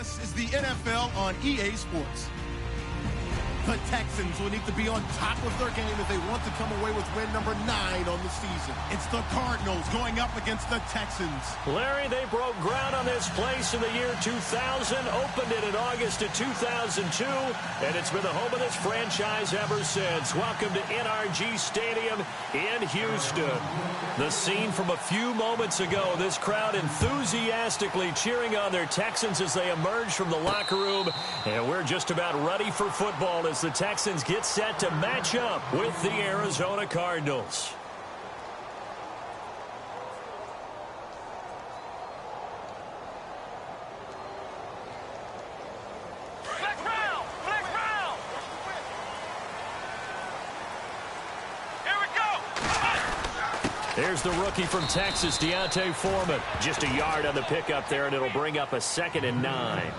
This is the NFL on EA Sports. The Texans will need to be on top of their game if they want to come away with win number 9 on the season. It's the Cardinals going up against the Texans. Larry, they broke ground on this place in the year 2000, opened it in August of 2002, and it's been the home of this franchise ever since. Welcome to NRG Stadium in Houston. The scene from a few moments ago, this crowd enthusiastically cheering on their Texans as they emerge from the locker room, and we're just about ready for football as the Texans get set to match up with the Arizona Cardinals. Here's the rookie from Texas, Deontay Foreman. Just a yard on the pickup there, and it'll bring up a 2nd and 9.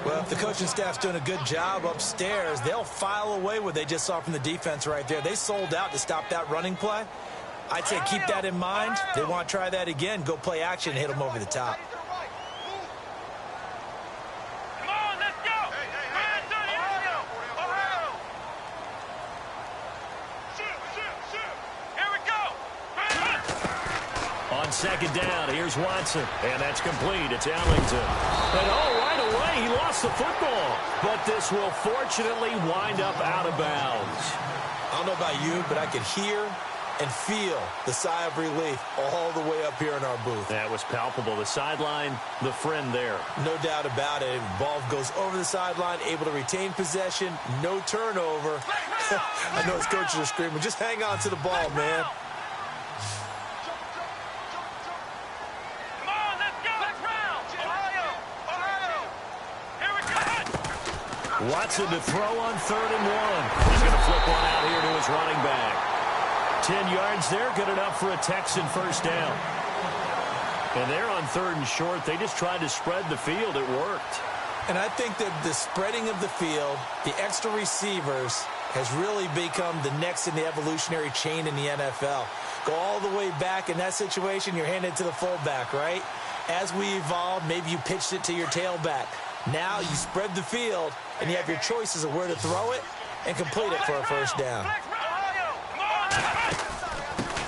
Well, if the coaching staff's doing a good job upstairs, they'll file away what they just saw from the defense right there. They sold out to stop that running play. I'd say keep that in mind. They want to try that again. Go play action and hit them over the top. On 2nd down, here's Watson, and that's complete. It's Ellington. And right away, he lost the football. But this will fortunately wind up out of bounds. I don't know about you, but I could hear and feel the sigh of relief all the way up here in our booth. That was palpable. The sideline, the friend there. No doubt about it. Ball goes over the sideline, able to retain possession, no turnover. I know his coaches are screaming, just hang on to the ball, man. Watson to throw on 3rd and 1. He's going to flip one out here to his running back. 10 yards there, good enough for a Texan first down. And they're on 3rd and short. They just tried to spread the field. It worked. And I think that the spreading of the field, the extra receivers, has really become the next in the evolutionary chain in the NFL. Go all the way back in that situation, you're handed to the fullback, right? As we evolved, maybe you pitched it to your tailback. Now you spread the field, and you have your choices of where to throw it and complete it for a first down.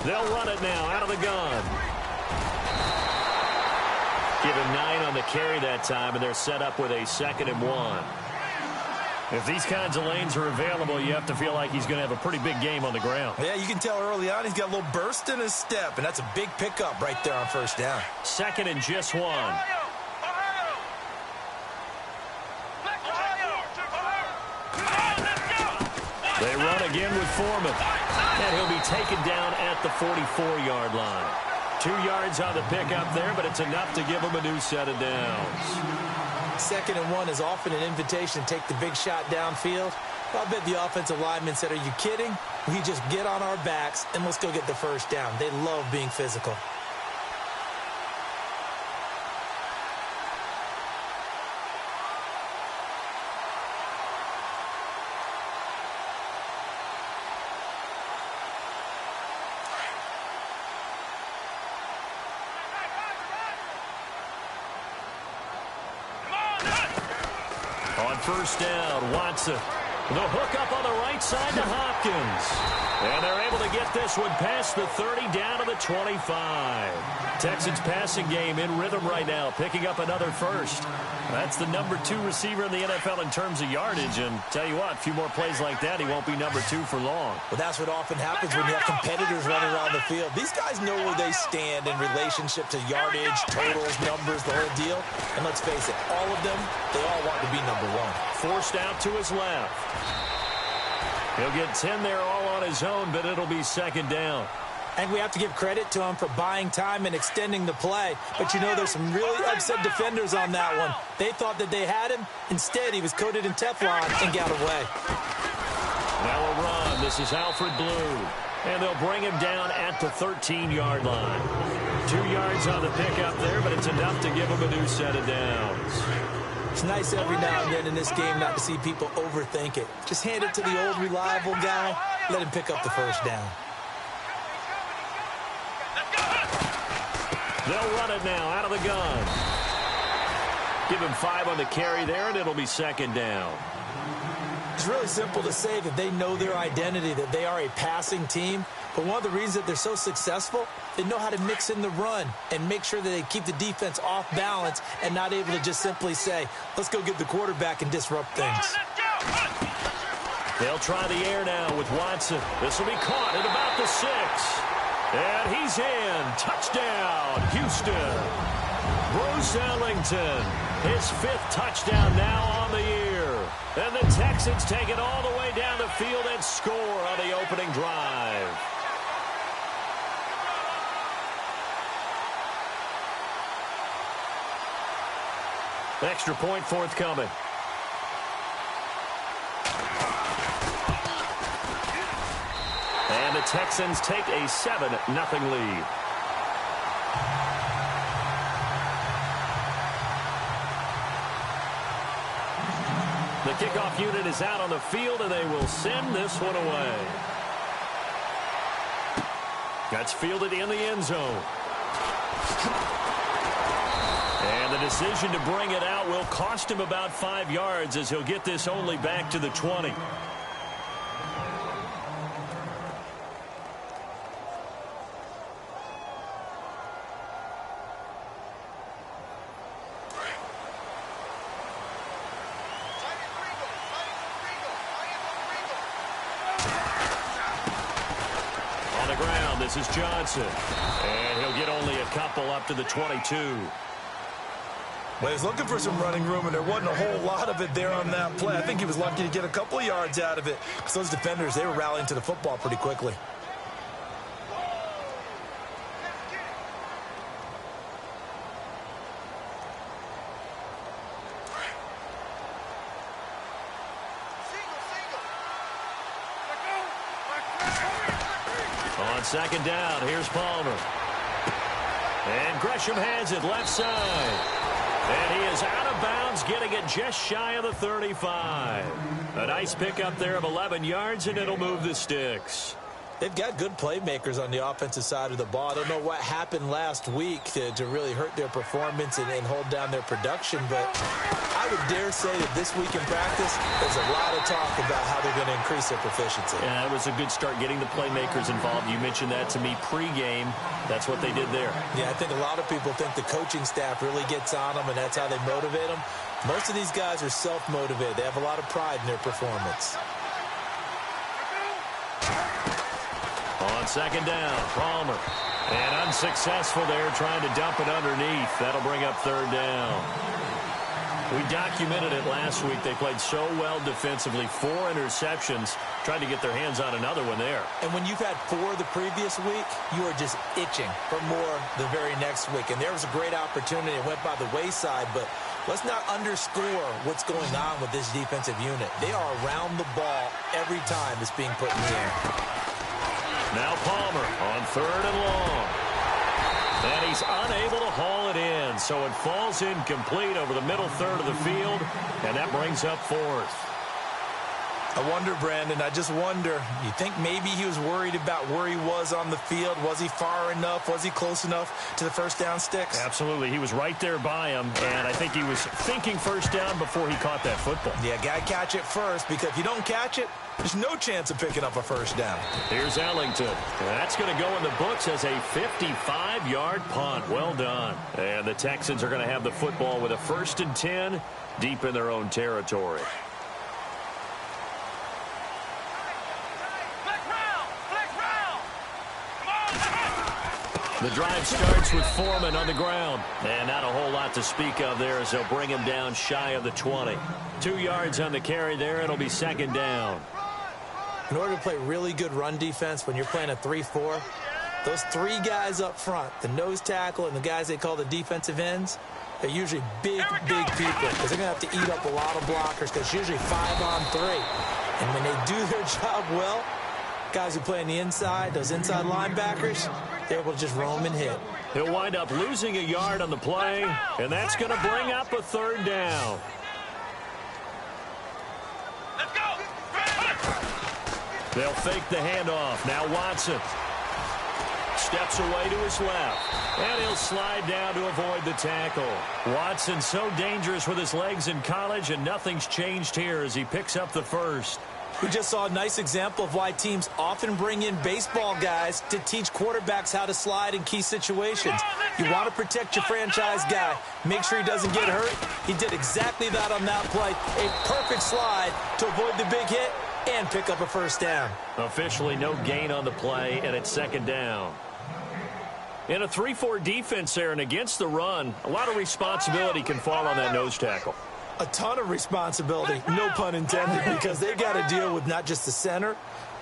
They'll run it now out of the gun. Give him 9 on the carry that time, and they're set up with a 2nd and 1. If these kinds of lanes are available, you have to feel like he's going to have a pretty big game on the ground. Yeah, you can tell early on he's got a little burst in his step, and that's a big pickup right there on first down. 2nd and just 1. They run again with Foreman. And he'll be taken down at the 44-yard line. 2 yards on the pickup there, but it's enough to give him a new set of downs. 2nd and 1 is often an invitation to take the big shot downfield. I bet the offensive lineman said, are you kidding? We just get on our backs and let's go get the first down. They love being physical. On first down, Watson. The hook up on the right side to Hopkins. And they're able to get this one past the 30 down to the 25. Texans passing game in rhythm right now, picking up another first. That's the number 2 receiver in the NFL in terms of yardage. And tell you what, a few more plays like that, he won't be number 2 for long. Well, that's what often happens when you have competitors running around the field. These guys know where they stand in relationship to yardage, totals, numbers, the whole deal. And let's face it, all of them, they all want to be number 1. Forced out to his left. He'll get 10 there all on his own, but it'll be 2nd down. And we have to give credit to him for buying time and extending the play. But you know, there's some really upset defenders on that one. They thought that they had him. Instead, he was coated in Teflon and got away. Now a run. This is Alfred Blue. And they'll bring him down at the 13-yard line. 2 yards on the pickup there, but it's enough to give him a new set of downs. It's nice every now and then in this game not to see people overthink it. Just hand it to the old reliable guy. Let him pick up the first down. They'll run it now out of the gun. give him 5 on the carry there, and it'll be second down. It's really simple to say that they know their identity, that they are a passing team. But one of the reasons that they're so successful, they know how to mix in the run and make sure that they keep the defense off balance and not able to just simply say, let's go get the quarterback and disrupt things. They'll try the air now with Watson. This will be caught at about the 6. And he's in. Touchdown, Houston. Bruce Ellington, his 5th touchdown now on the year. And the Texans take it all the way down the field and score on the opening drive. Extra point forthcoming. And the Texans take a 7-0 lead. The kickoff unit is out on the field, and they will send this one away. That's fielded in the end zone. And the decision to bring it out will cost him about 5 yards as he'll get this only back to the 20. This is Johnson, and he'll get only a couple up to the 22. Well, he was looking for some running room, and there wasn't a whole lot of it there on that play. I think he was lucky to get a couple of yards out of it because those defenders, they were rallying to the football pretty quickly. On second down, here's Palmer. And Gresham has it left side. And he is out of bounds, getting it just shy of the 35. A nice pickup there of 11 yards, and it'll move the sticks. They've got good playmakers on the offensive side of the ball. I don't know what happened last week to really hurt their performance and hold down their production, but I would dare say that this week in practice, there's a lot of talk about how they're going to increase their proficiency. Yeah, it was a good start getting the playmakers involved. You mentioned that to me pregame. That's what they did there. Yeah, I think a lot of people think the coaching staff really gets on them, and that's how they motivate them. Most of these guys are self-motivated. They have a lot of pride in their performance. On second down, Palmer. And unsuccessful there, trying to dump it underneath. That'll bring up third down. We documented it last week. They played so well defensively. 4 interceptions. Tried to get their hands on another one there. And when you've had 4 the previous week, you are just itching for more the very next week. And there was a great opportunity. It went by the wayside, but let's not underscore what's going on with this defensive unit. They are around the ball every time it's being put in the air. Now Palmer on third and long. And he's unable to haul it in, so it falls incomplete over the middle third of the field, and that brings up fourth. I wonder, Brandon, I just wonder, you think maybe he was worried about where he was on the field? Was he far enough? Was he close enough to the first down sticks? Absolutely. He was right there by him, and I think he was thinking first down before he caught that football. Yeah, got to catch it first, because if you don't catch it, there's no chance of picking up a first down. Here's Ellington. That's going to go in the books as a 55-yard punt. Well done. And the Texans are going to have the football with a 1st and 10 deep in their own territory. The drive starts with Foreman on the ground. And not a whole lot to speak of there as they'll bring him down shy of the 20. 2 yards on the carry there. It'll be second down. In order to play really good run defense when you're playing a 3-4, those 3 guys up front, the nose tackle and the guys they call the defensive ends, they're usually big people because they're going to have to eat up a lot of blockers because it's usually 5 on 3. And when they do their job well, guys who play on the inside, those inside linebackers, they're able to just roam and hit. He'll wind up losing a yard on the play, and that's going to bring up a third down. Let's go! They'll fake the handoff. Now Watson. steps away to his left. And he'll slide down to avoid the tackle. Watson so dangerous with his legs in college, and nothing's changed here as he picks up the first. We just saw a nice example of why teams often bring in baseball guys to teach quarterbacks how to slide in key situations. You want to protect your franchise guy. Make sure he doesn't get hurt. He did exactly that on that play. A perfect slide to avoid the big hit and pick up a first down. Officially no gain on the play, and it's second down. In a 3-4 defense there and against the run, a lot of responsibility can fall on that nose tackle. A ton of responsibility, no pun intended, because they've got to deal with not just the center,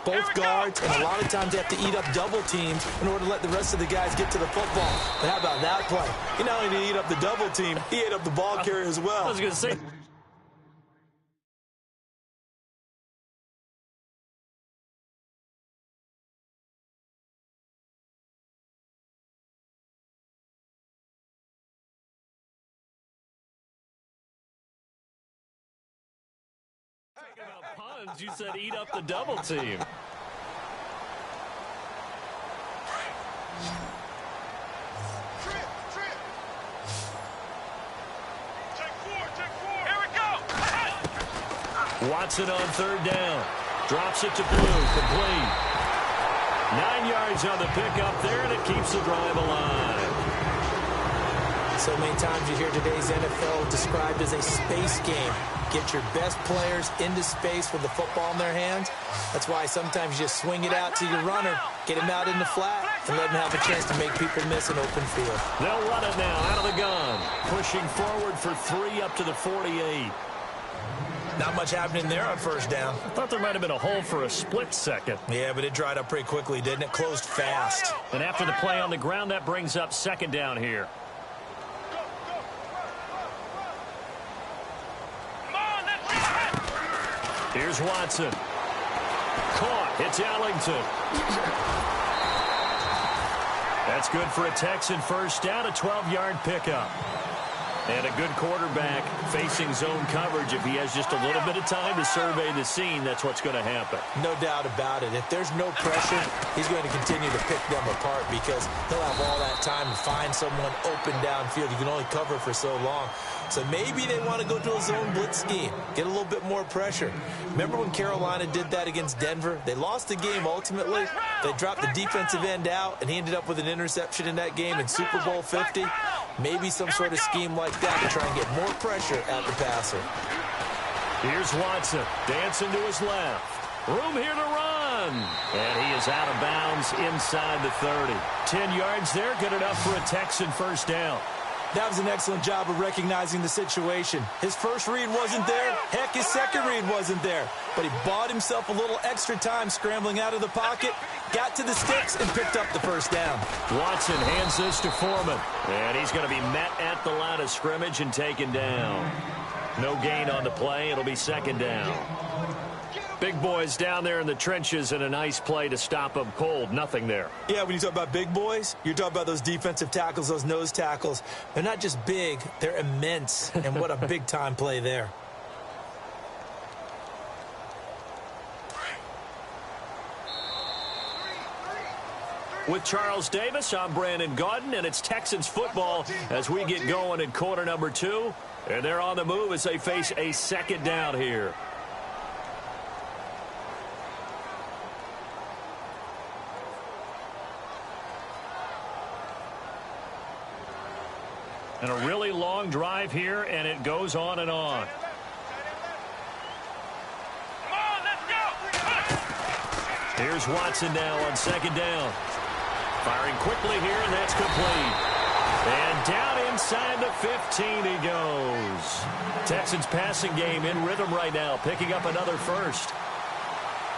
both guards, and a lot of times they have to eat up double teams in order to let the rest of the guys get to the football. But how about that play? He not only did he eat up the double team, he ate up the ball carrier as well. I was going to say... about puns, you said eat up the double team. Watson on third down. Drops it to Blue. Complete. 9 yards on the pickup there, and it keeps the drive alive. So many times you hear today's NFL described as a space game. Get your best players into space with the football in their hands. That's why sometimes you just swing it out to your runner, get him out in the flat, and let him have a chance to make people miss an open field. They'll run it now out of the gun. Pushing forward for 3 up to the 48. Not much happening there on first down. I thought there might have been a hole for a split second. Yeah, but it dried up pretty quickly, didn't it? Closed fast. And after the play on the ground, that brings up second down here. Here's Watson. Caught. It's Ellington. That's good for a Texan first down, a 12-yard pickup. And a good quarterback facing zone coverage. If he has just a little bit of time to survey the scene, that's what's going to happen. No doubt about it. If there's no pressure, he's going to continue to pick them apart because he'll have all that time to find someone open downfield. You can only cover for so long. So maybe they want to go to a zone blitz scheme, get a little bit more pressure. Remember when Carolina did that against Denver? They lost the game ultimately. They dropped the defensive end out, and he ended up with an interception in that game in Super Bowl 50. Maybe some sort of scheme like that to try and get more pressure at the passer. Here's Watson, dancing to his left. Room here to run. And he is out of bounds inside the 30. 10 yards there, good enough for a Texan first down. That was an excellent job of recognizing the situation. His first read wasn't there. Heck, his second read wasn't there. But he bought himself a little extra time scrambling out of the pocket, got to the sticks, and picked up the first down. Watson hands this to Foreman. And he's going to be met at the line of scrimmage and taken down. No gain on the play. It'll be second down. Big boys down there in the trenches, and a nice play to stop them cold. Nothing there. Yeah, when you talk about big boys, you're talking about those defensive tackles, those nose tackles. They're not just big, they're immense. And what a big-time play there. With Charles Davis, I'm Brandon Gaudin, and it's Texans football as we get going in quarter number 2. And they're on the move as they face a second down here. And a really long drive here, and it goes on and on. Come on, let's go! Here's Watson now on second down. Firing quickly here, and that's complete. And down inside the 15 he goes. Texans passing game in rhythm right now, picking up another first.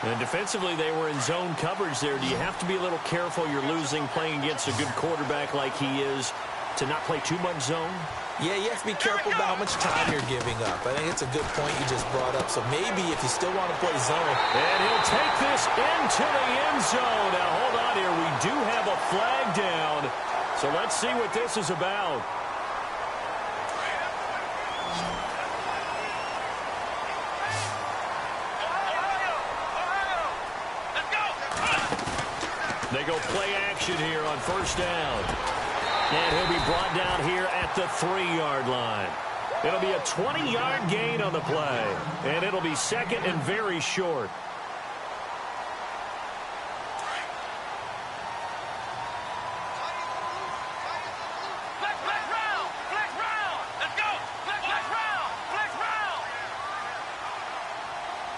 And defensively, they were in zone coverage there. Do you have to be a little careful? You're losing playing against a good quarterback like he is, to not play too much zone? Yeah, you have to be careful about how much time you're giving up. I think it's a good point you just brought up. So maybe if you still want to play zone. And he'll take this into the end zone. Now, hold on here. We do have a flag down. So let's see what this is about. They go play action here on first down. And he'll be brought down here at the 3-yard line. It'll be a 20-yard gain on the play. And it'll be second and very short.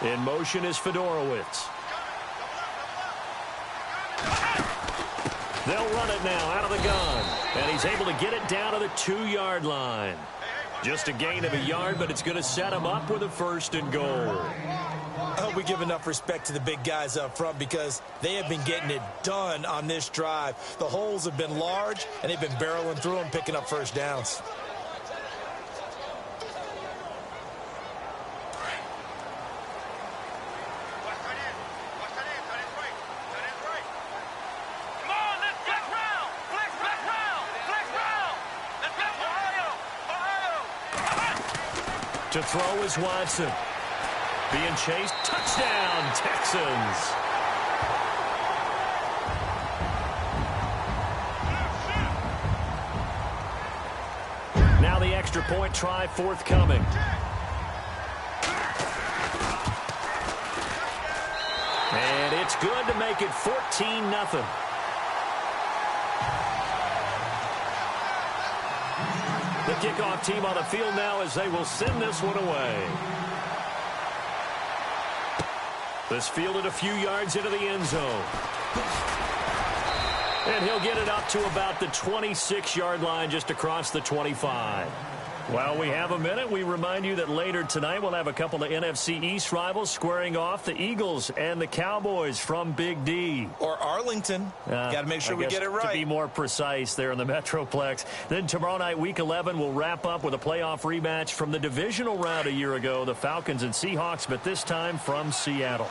In motion is Fedorowicz. They'll run it now out of the gun. And he's able to get it down to the 2-yard line. Just a gain of a yard, but it's going to set him up with a 1st and goal. I hope we give enough respect to the big guys up front because they have been getting it done on this drive. The holes have been large, and they've been barreling through them, picking up first downs. To throw is Watson. Being chased. Touchdown, Texans. Now the extra point try forthcoming. And it's good to make it 14-0. The kickoff team on the field now as they will send this one away. This fielded a few yards into the end zone. And he'll get it up to about the 26-yard line just across the 25. While we have a minute, we remind you that later tonight we'll have a couple of NFC East rivals squaring off, the Eagles and the Cowboys from Big D. Or Arlington. Got to make sure we get it right. To be more precise there in the Metroplex. Then tomorrow night, Week 11, we'll wrap up with a playoff rematch from the divisional round a year ago, the Falcons and Seahawks, but this time from Seattle.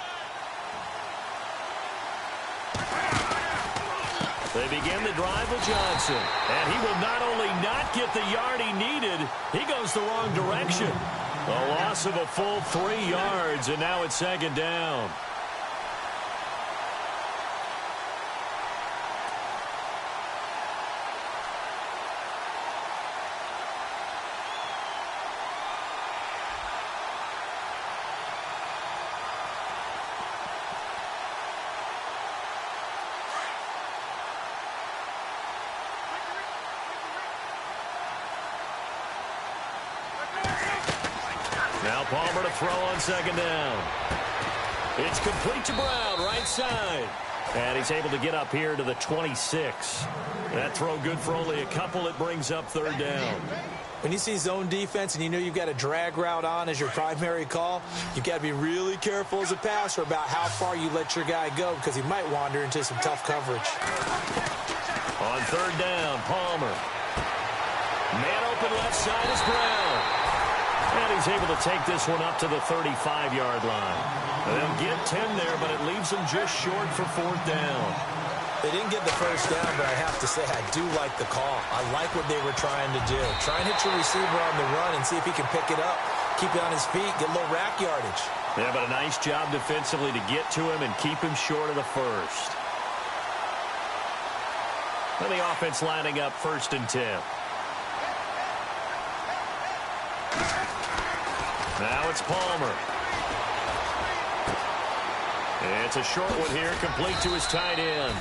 They begin the drive with Johnson. And he will not only not get the yard he needed, he goes the wrong direction. A loss of a full 3 yards, and now it's 2nd down. Now Palmer to throw on 2nd down. It's complete to Brown, right side. And he's able to get up here to the 26. That throw good for only a couple. It brings up 3rd down. When you see zone defense and you know you've got a drag route on as your primary call, you've got to be really careful as a passer about how far you let your guy go because he might wander into some tough coverage. On 3rd down, Palmer. Man open left side is Brown. And he's able to take this one up to the 35-yard line. They'll get 10 there, but it leaves them just short for 4th down. They didn't get the first down, but I have to say I do like the call. I like what they were trying to do. Try and hit your receiver on the run and see if he can pick it up, keep it on his feet, get a little rack yardage. Yeah, but a nice job defensively to get to him and keep him short of the first. And the offense lining up 1st and 10. Now it's Palmer. It's a short one here, complete to his tight end.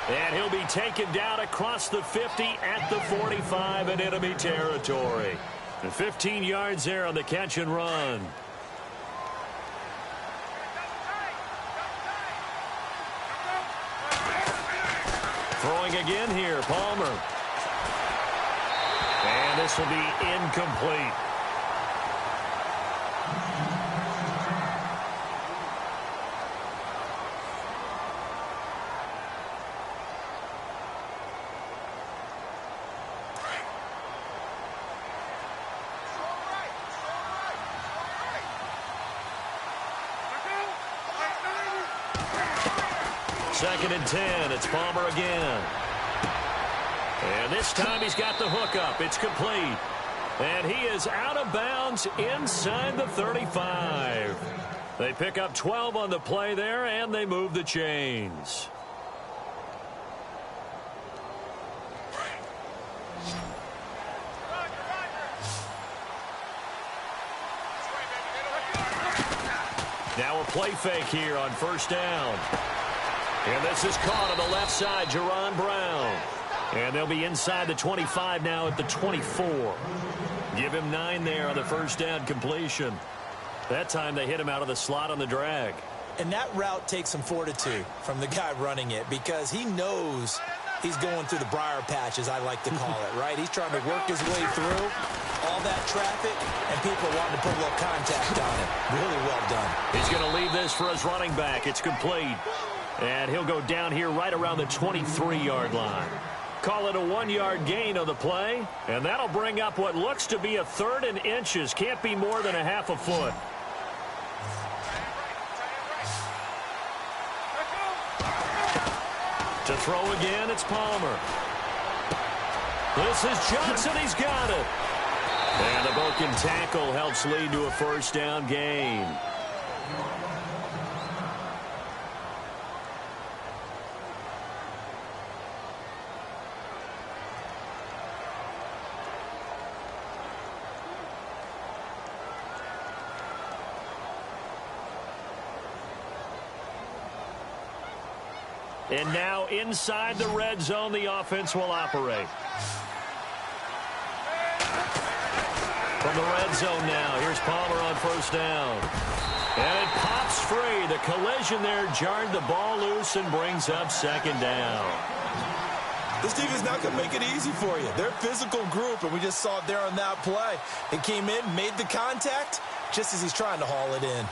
And he'll be taken down across the 50 at the 45 in enemy territory. And 15 yards there on the catch and run. Throwing again here, Palmer. And this will be incomplete. Second and 10. It's Palmer again. And this time he's got the hook up. It's complete. And he is out of bounds inside the 35. They pick up 12 on the play there, and they move the chains. Now a play fake here on first down. And this is caught on the left side, Jerron Brown. And they'll be inside the 25 now at the 24. Give him 9 there on the first down completion. That time they hit him out of the slot on the drag. And that route takes some fortitude from the guy running it because he knows he's going through the briar patch, as I like to call it, right? He's trying to work his way through all that traffic, and people wanting to put a little contact on him. Really well done. He's going to leave this for his running back. It's complete. And he'll go down here right around the 23-yard line. Call it a 1-yard gain on the play, and that'll bring up what looks to be a 3rd and inches. Can't be more than a half a foot. To throw again, it's Palmer. This is Johnson. He's got it. And a broken tackle helps lead to a first down gain. And now inside the red zone, the offense will operate. From the red zone now, here's Palmer on first down. And it pops free. The collision there jarred the ball loose and brings up second down. This defense is not going to make it easy for you. They're a physical group, and we just saw it there on that play. It came in, made the contact, just as he's trying to haul it in.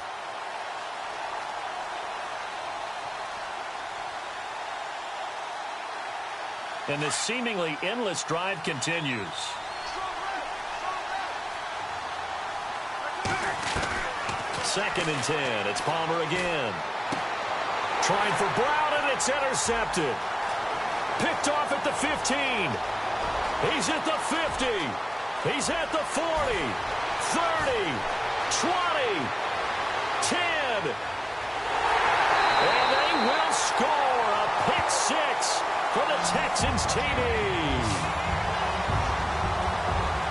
And this seemingly endless drive continues. Second and 10. It's Palmer again. Trying for Brown, and it's intercepted. Picked off at the 15. He's at the 50. He's at the 40. 30. 20. 10. And they will score a pick six for the Texans TD.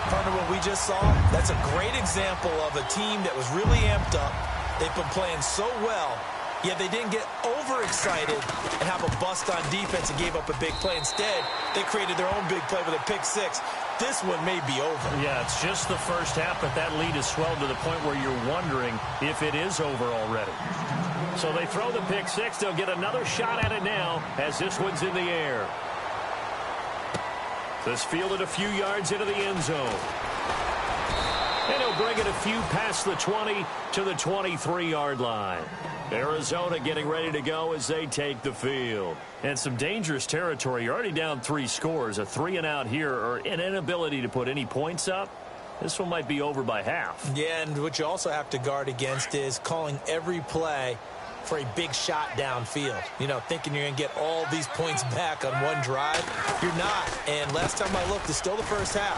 Partner, what we just saw, that's a great example of a team that was really amped up. They've been playing so well, yet they didn't get overexcited and have a bust on defense and gave up a big play. Instead, they created their own big play with a pick six. This one may be over. Yeah, it's just the first half, but that lead is swelled to the point where you're wondering if it is over already. So they throw the pick six. They'll get another shot at it now as this one's in the air. This fielded a few yards into the end zone. And he'll bring it a few past the 20 to the 23-yard line. Arizona getting ready to go as they take the field. And some dangerous territory. You're already down 3 scores. A 3-and-out here or an inability to put any points up. This one might be over by half. Yeah, and what you also have to guard against is calling every play for a big shot downfield. You know, thinking you're going to get all these points back on one drive. You're not. And last time I looked, it's still the first half.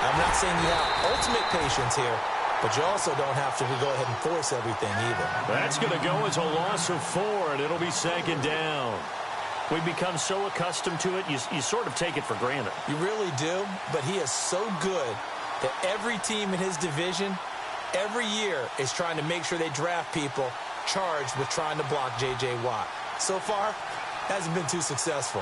I'm not saying you have ultimate patience here, but you also don't have to go ahead and force everything either. That's going to go as a loss of 4, and it'll be second down. We've become so accustomed to it, you sort of take it for granted. You really do, but he is so good that every team in his division, every year, is trying to make sure they draft people charged with trying to block J.J. Watt. So far, hasn't been too successful.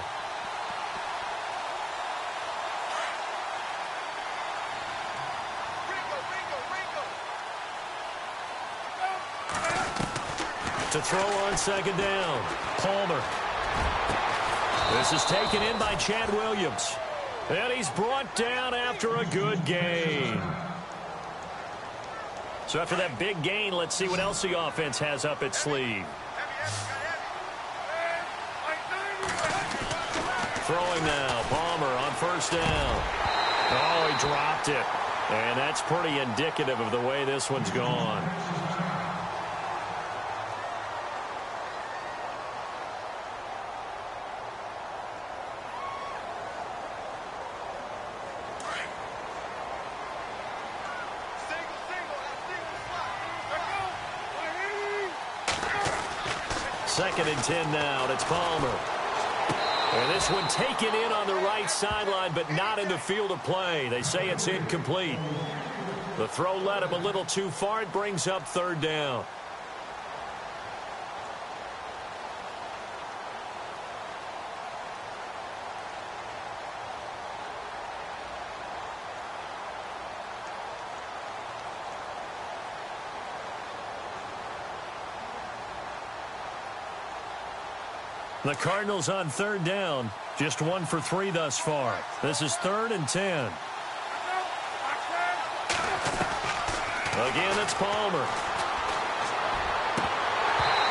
To throw on second down, Palmer. This is taken in by Chad Williams. And he's brought down after a good gain. So after that big gain, let's see what else the offense has up its sleeve. Throwing now, Palmer on first down. Oh, he dropped it. And that's pretty indicative of the way this one's gone. Second and 10 now. It's Palmer. And this one taken in on the right sideline, but not in the field of play. They say it's incomplete. The throw led him a little too far. It brings up third down. The Cardinals on third down. Just 1 for 3 thus far. This is 3rd and 10. Again, it's Palmer.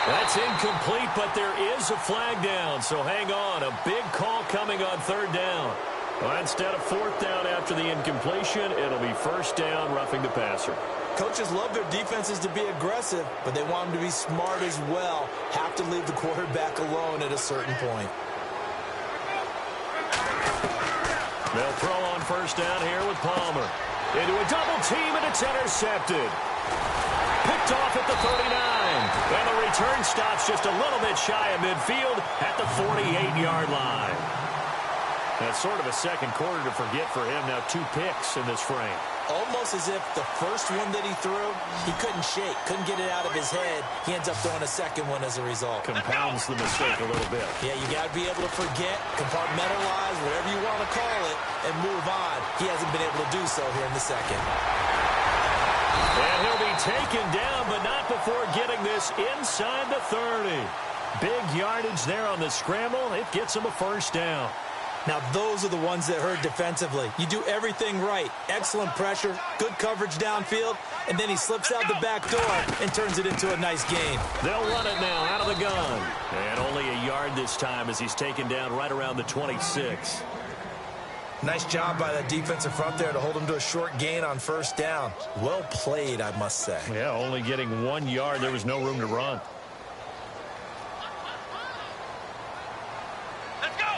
That's incomplete, but there is a flag down, so hang on. A big call coming on 3rd down. Well, instead of 4th down after the incompletion, it'll be 1st down, roughing the passer. Coaches love their defenses to be aggressive, but they want them to be smart as well. Have to leave the quarterback alone at a certain point. They'll throw on 1st down here with Palmer. Into a double team, and it's intercepted. Picked off at the 39. And the return stops just a little bit shy of midfield at the 48-yard line. That's sort of a second quarter to forget for him. Now 2 picks in this frame. Almost as if the first one that he threw, he couldn't shake, couldn't get it out of his head. He ends up throwing a second one as a result. Compounds the mistake a little bit. Yeah, you got to be able to forget, compartmentalize, whatever you want to call it, and move on. He hasn't been able to do so here in the second. And he'll be taken down, but not before getting this inside the 30. Big yardage there on the scramble. It gets him a 1st down. Now, those are the ones that hurt defensively. You do everything right. Excellent pressure, good coverage downfield, and then he slips out the back door and turns it into a nice gain. They'll run it now out of the gun. And only a yard this time as he's taken down right around the 26. Nice job by the defensive front there to hold him to a short gain on 1st down. Well played, I must say. Yeah, only getting 1 yard. There was no room to run. Let's go.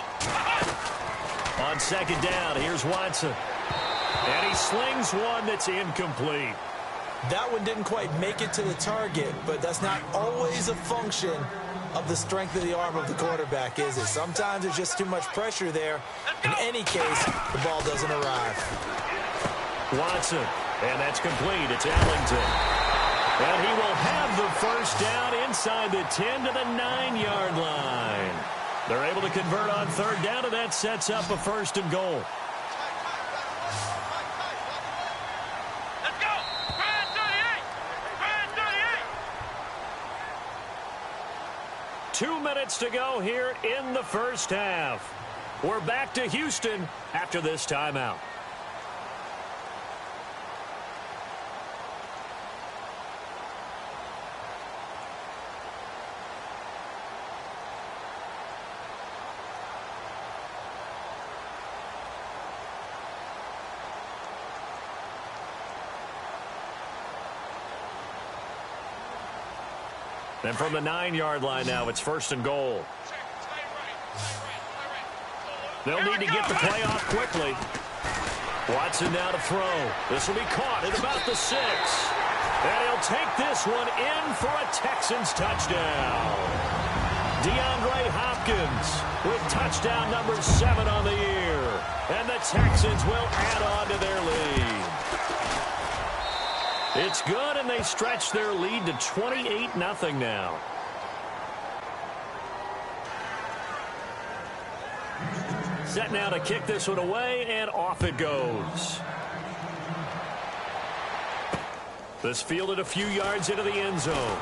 On 2nd down, here's Watson. And he slings one that's incomplete. That one didn't quite make it to the target, but that's not always a function of the strength of the arm of the quarterback, is it? Sometimes there's just too much pressure there. In any case, the ball doesn't arrive. Watson, and that's complete. It's Ellington. And he will have the 1st down inside the 10 to the 9-yard line. They're able to convert on 3rd down, and that sets up a 1st and goal. Let's go. Grand 38. Grand 38. 2 minutes to go here in the 1st half. We're back to Houston after this timeout. And from the 9-yard line now, it's 1st and goal. They'll need to get the play off quickly. Watson now to throw. This will be caught at about the 6. And he'll take this one in for a Texans touchdown. DeAndre Hopkins with touchdown number 7 on the year. And the Texans will add on to their lead. It's good, and they stretch their lead to 28-0 now. Set now to kick this one away, and off it goes. This fielded a few yards into the end zone.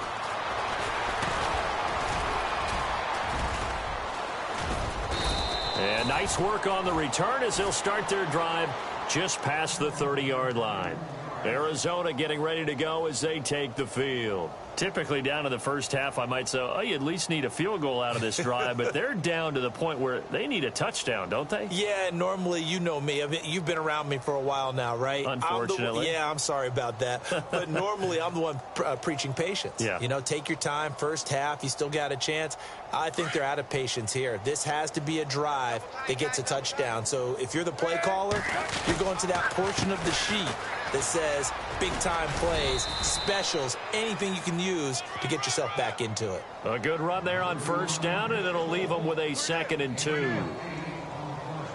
And nice work on the return as they'll start their drive just past the 30-yard line. Arizona getting ready to go as they take the field. Typically down in the 1st half, I might say, oh, you at least need a field goal out of this drive, but they're down to the point where they need a touchdown, don't they? Yeah, normally, you know me. I mean, you've been around me for a while now, right? Unfortunately. I'm sorry about that. But normally, I'm the one preaching patience. Yeah. You know, take your time. 1st half, you still got a chance. I think they're out of patience here. This has to be a drive that gets a touchdown. So if you're the play caller, you're going to that portion of the sheet that says big-time plays, specials, anything you can use to get yourself back into it. A good run there on 1st down, and it'll leave them with a 2nd and 2.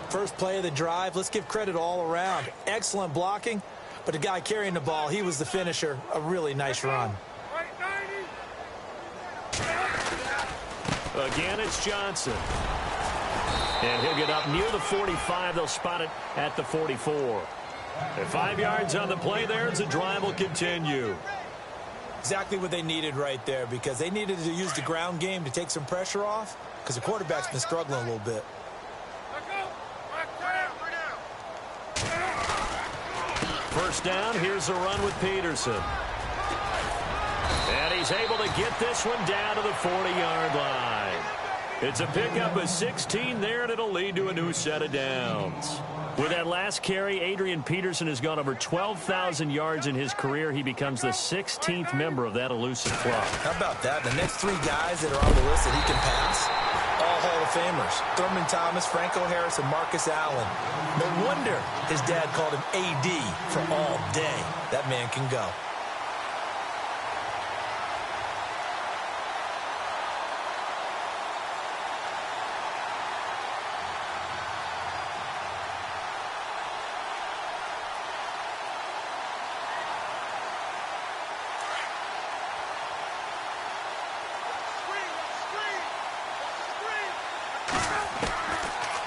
First play of the drive, let's give credit all around. Excellent blocking, but the guy carrying the ball, he was the finisher. A really nice run. Again, it's Johnson. And he'll get up near the 45. They'll spot it at the 44. And 5 yards on the play there as the drive will continue. Exactly what they needed right there, because they needed to use the ground game to take some pressure off, because the quarterback's been struggling a little bit. First down, here's a run with Peterson. And he's able to get this one down to the 40-yard line. It's a pickup of 16 there, and it'll lead to a new set of downs. With that last carry, Adrian Peterson has gone over 12,000 yards in his career. He becomes the 16th member of that elusive club. How about that? The next three guys that are on the list that he can pass, all Hall of Famers. Thurman Thomas, Franco Harris, and Marcus Allen. No wonder his dad called him AD for all day. That man can go.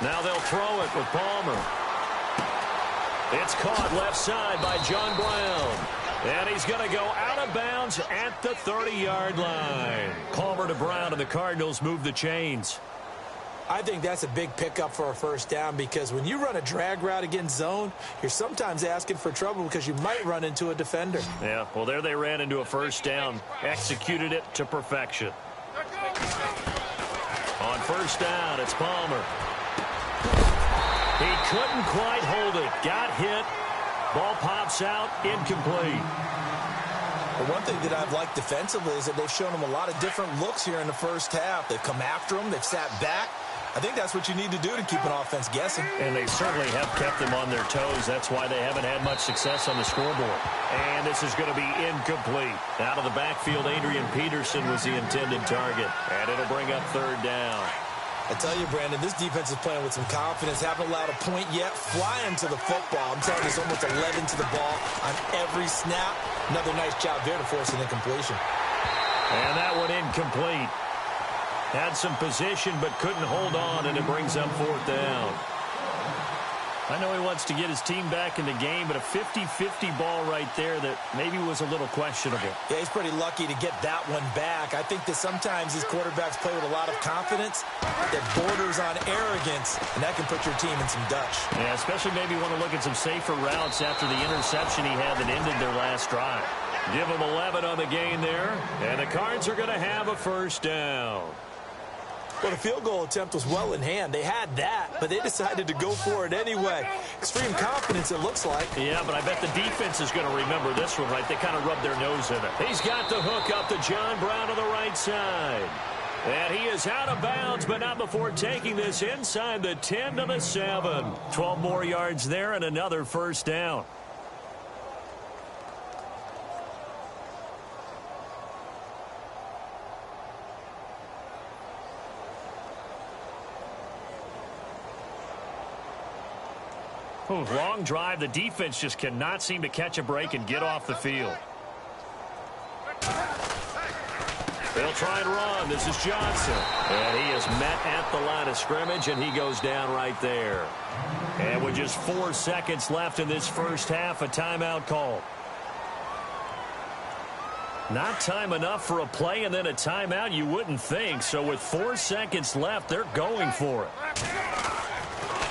Now they'll throw it with Palmer. It's caught left side by John Brown. And he's going to go out of bounds at the 30-yard line. Palmer to Brown, and the Cardinals move the chains. I think that's a big pickup for a first down, because when you run a drag route against zone, you're sometimes asking for trouble because you might run into a defender. Yeah, well, there they ran into a first down, executed it to perfection. On first down, it's Palmer. He couldn't quite hold it. Got hit. Ball pops out. Incomplete. Well, one thing that I've liked defensively is that they've shown him a lot of different looks here in the first half. They've come after him. They've sat back. I think that's what you need to do to keep an offense guessing. And they certainly have kept them on their toes. That's why they haven't had much success on the scoreboard. And this is going to be incomplete. Out of the backfield, Adrian Peterson was the intended target. And it'll bring up third down. I tell you, Brandon, this defense is playing with some confidence. Haven't allowed a point yet. Flying to the football. I'm telling you, it's almost 11 to the ball on every snap. Another nice job there to force an incompletion. And that one incomplete. Had some position but couldn't hold on, and it brings up fourth down. I know he wants to get his team back in the game, but a 50-50 ball right there that maybe was a little questionable. Yeah, he's pretty lucky to get that one back. I think that sometimes these quarterbacks play with a lot of confidence that borders on arrogance, and that can put your team in some Dutch. Yeah, especially maybe want to look at some safer routes after the interception he had that ended their last drive. Give him 11 on the gain there, and the Cards are going to have a first down. Well, the field goal attempt was well in hand. They had that, but they decided to go for it anyway. Extreme confidence, it looks like. Yeah, but I bet the defense is going to remember this one, right? They kind of rubbed their nose in it. He's got the hook up to John Brown on the right side. And he is out of bounds, but not before taking this inside the 10 to the 7. 12 more yards there and another first down. Long drive. The defense just cannot seem to catch a break and get off the field. They'll try and run. This is Johnson. And he is met at the line of scrimmage, and he goes down right there. And with just 4 seconds left in this first half, a timeout call. Not time enough for a play and then a timeout, you wouldn't think. So with 4 seconds left, they're going for it.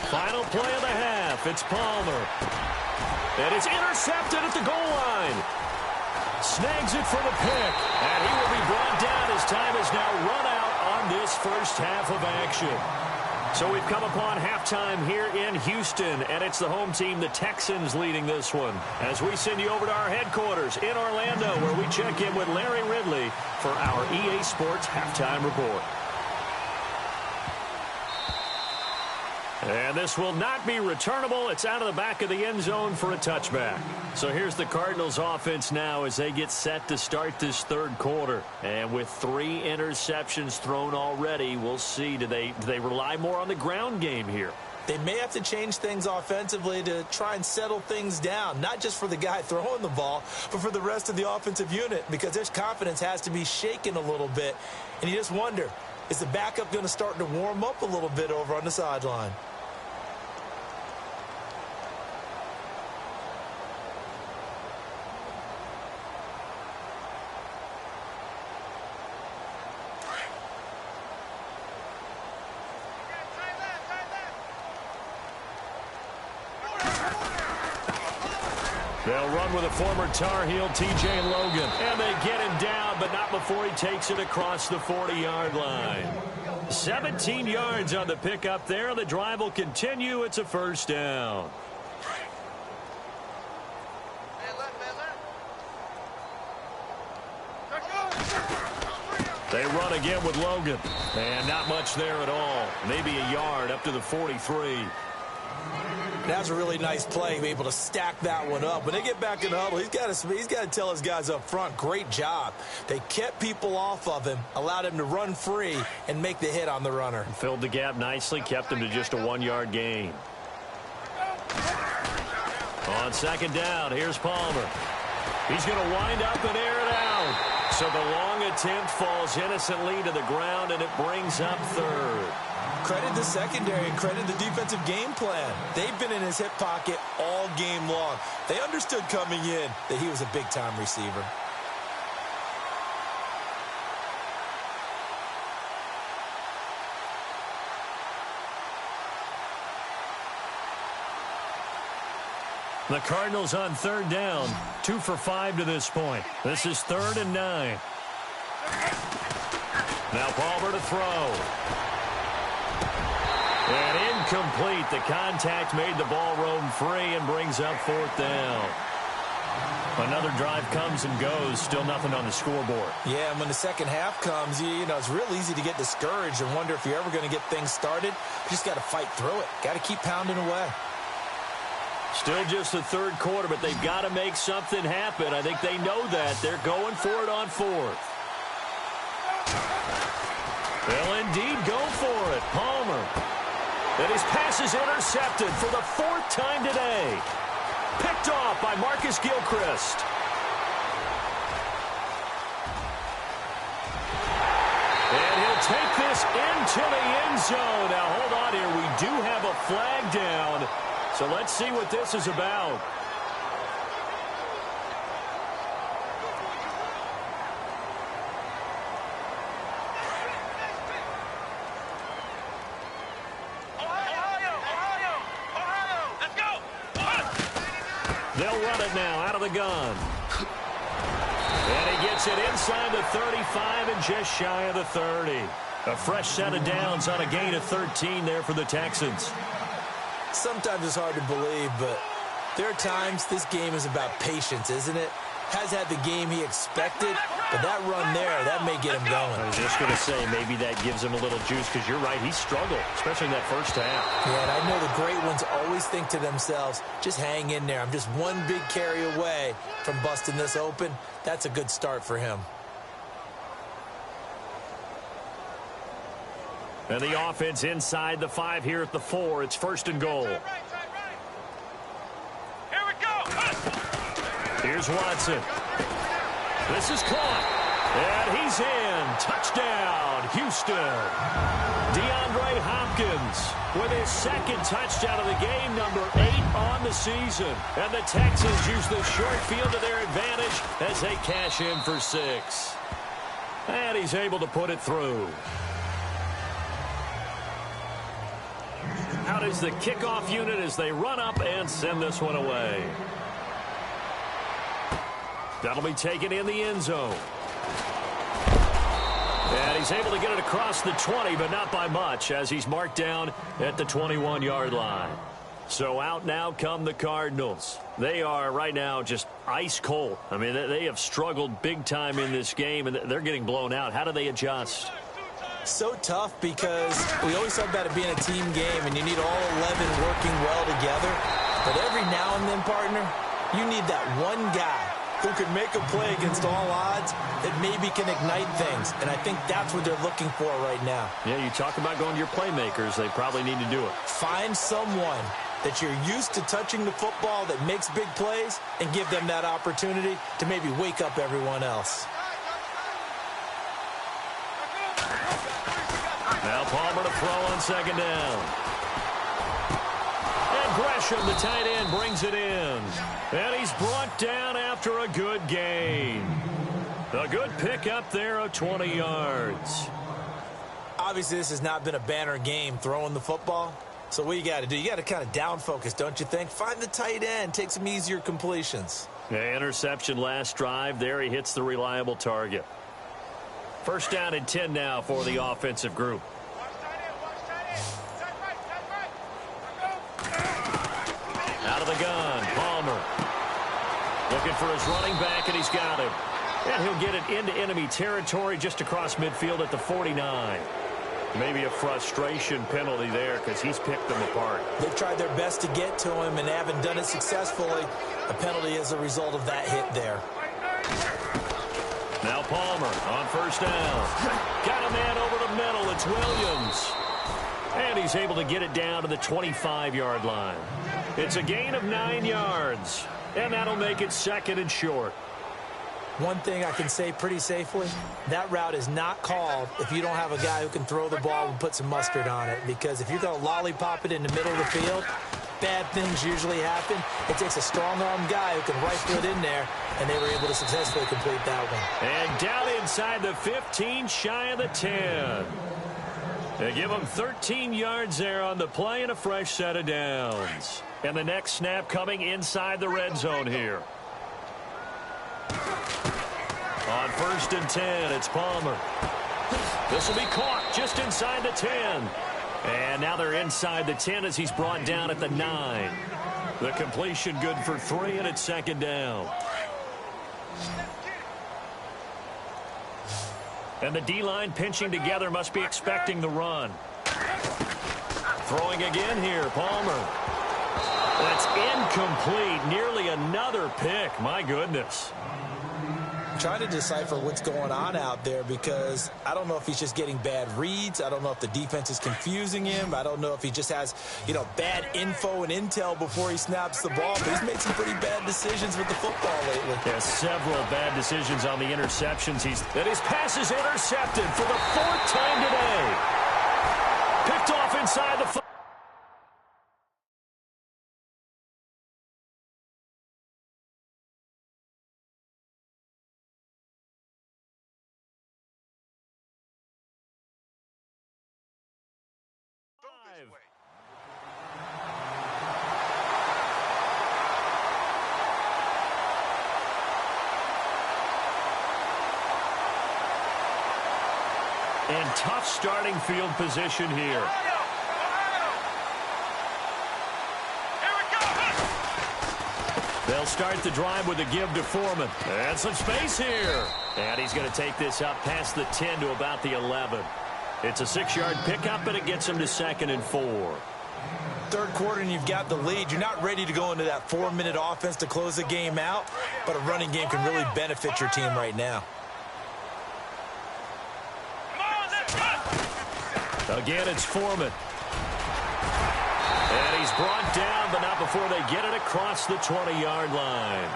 Final play of the half. It's Palmer. And it's intercepted at the goal line. Snags it for the pick. And he will be brought down as time has now run out on this first half of action. So we've come upon halftime here in Houston, and it's the home team, the Texans, leading this one. As we send you over to our headquarters in Orlando, where we check in with Larry Ridley for our EA Sports Halftime Report. And this will not be returnable. It's out of the back of the end zone for a touchback. So here's the Cardinals offense now as they get set to start this third quarter. And with 3 interceptions thrown already, we'll see. Do they rely more on the ground game here? They may have to change things offensively to try and settle things down, not just for the guy throwing the ball, but for the rest of the offensive unit, because their confidence has to be shaken a little bit. And you just wonder, is the backup going to start to warm up a little bit over on the sideline? They'll run with a former Tar Heel, T.J. Logan. And they get him down, but not before he takes it across the 40-yard line. 17 yards on the pickup there. The drive will continue. It's a first down. They run again with Logan. And not much there at all. Maybe a yard up to the 43. That's a really nice play, be able to stack that one up. When they get back in the huddle, he's got to tell his guys up front, great job. They kept people off of him, allowed him to run free and make the hit on the runner. Filled the gap nicely, kept him to just a 1-yard gain. On second down, here's Palmer. He's going to wind up and air it out. So the long attempt falls innocently to the ground, and it brings up third. Credit the secondary and credit the defensive game plan. They've been in his hip pocket all game long. They understood coming in that he was a big-time receiver. The Cardinals on third down, 2 for 5 to this point. This is 3rd and 9. Now Palmer to throw. And incomplete. The contact made the ball roam free and brings up 4th down. Another drive comes and goes. Still nothing on the scoreboard. Yeah, and when the second half comes, you know, it's real easy to get discouraged and wonder if you're ever going to get things started. You just got to fight through it. Got to keep pounding away. Still just the third quarter, but they've got to make something happen. I think they know that. They're going for it on 4th. They'll indeed go for it. Palmer. And his pass is intercepted for the 4th time today. Picked off by Marcus Gilchrist. And he'll take this into the end zone. Now, hold on here. We do have a flag down. So let's see what this is about. They'll run it now out of the gun. And he gets it inside the 35 and just shy of the 30. A fresh set of downs on a gain of 13 there for the Texans. Sometimes it's hard to believe, but there are times this game is about patience, isn't it? Has had the game he expected, but that run there, that may get him going. I was just going to say, maybe that gives him a little juice, because you're right, he struggled, especially in that first half. Yeah, and I know the great ones always think to themselves, just hang in there. I'm just one big carry away from busting this open. That's a good start for him. And the offense inside the 5 here at the 4. It's 1st and goal. Here we go. Here's Watson. This is caught. And he's in. Touchdown, Houston. DeAndre Hopkins with his 2nd touchdown of the game, number 8 on the season. And the Texans use the short field to their advantage as they cash in for 6. And he's able to put it through. Out is the kickoff unit as they run up and send this one away. That'll be taken in the end zone. And he's able to get it across the 20, but not by much, as he's marked down at the 21-yard line. So out now come the Cardinals. They are right now just ice cold. I mean, they have struggled big time in this game, and they're getting blown out. How do they adjust? So tough, because we always talk about it being a team game and you need all 11 working well together. But every now and then, partner, you need that one guy who can make a play against all odds that maybe can ignite things. And I think that's what they're looking for right now. Yeah, you talk about going to your playmakers. They probably need to do it. Find someone that you're used to touching the football that makes big plays and give them that opportunity to maybe wake up everyone else. Now Palmer to throw on 2nd down. And Gresham, the tight end, brings it in. And he's brought down after a good gain. A good pickup there of 20 yards. Obviously, this has not been a banner game throwing the football, So what you got to do, you got to kind of down focus, don't you think? Find the tight end, take some easier completions. Yeah, interception last drive. There he hits the reliable target. First down and 10 now for the offensive group. Out of the gun, Palmer. Looking for his running back, and he's got him. And he'll get it into enemy territory just across midfield at the 49. Maybe a frustration penalty there because he's picked them apart. They've tried their best to get to him and haven't done it successfully. A penalty as a result of that hit there. Now Palmer on first down. Got a man over the middle. It's Williams. And he's able to get it down to the 25-yard line. It's a gain of 9 yards. And that'll make it second and short. One thing I can say pretty safely, that route is not called if you don't have a guy who can throw the ball and put some mustard on it. Because if you're going to lollipop it in the middle of the field, bad things usually happen. It takes a strong-arm guy who can rifle it in there, and they were able to successfully complete that one. And down inside the 15, shy of the 10. They give him 13 yards there on the play and a fresh set of downs. And the next snap coming inside the red zone here. On first and 10, it's Palmer. This will be caught just inside the 10. And now they're inside the 10 as he's brought down at the 9. The completion good for 3, and it's second down. And the D-line pinching together, must be expecting the run. Throwing again here, Palmer. That's incomplete. Nearly another pick. My goodness. Trying to decipher what's going on out there because I don't know if he's just getting bad reads. I don't know if the defense is confusing him. I don't know if he just has, bad info and intel before he snaps the ball. But he's made some pretty bad decisions with the football lately. Yeah, several bad decisions on the interceptions. His pass is intercepted for the 4th time today. Picked off inside the 5. And tough starting field position here. They'll start the drive with a give to Foreman. And some space here. And he's going to take this up past the 10 to about the 11. It's a 6-yard pickup, and it gets him to 2nd and 4. Third quarter, and you've got the lead. You're not ready to go into that 4-minute offense to close the game out, but a running game can really benefit your team right now. Again, it's Foreman. And he's brought down, but not before they get it across the 20-yard line.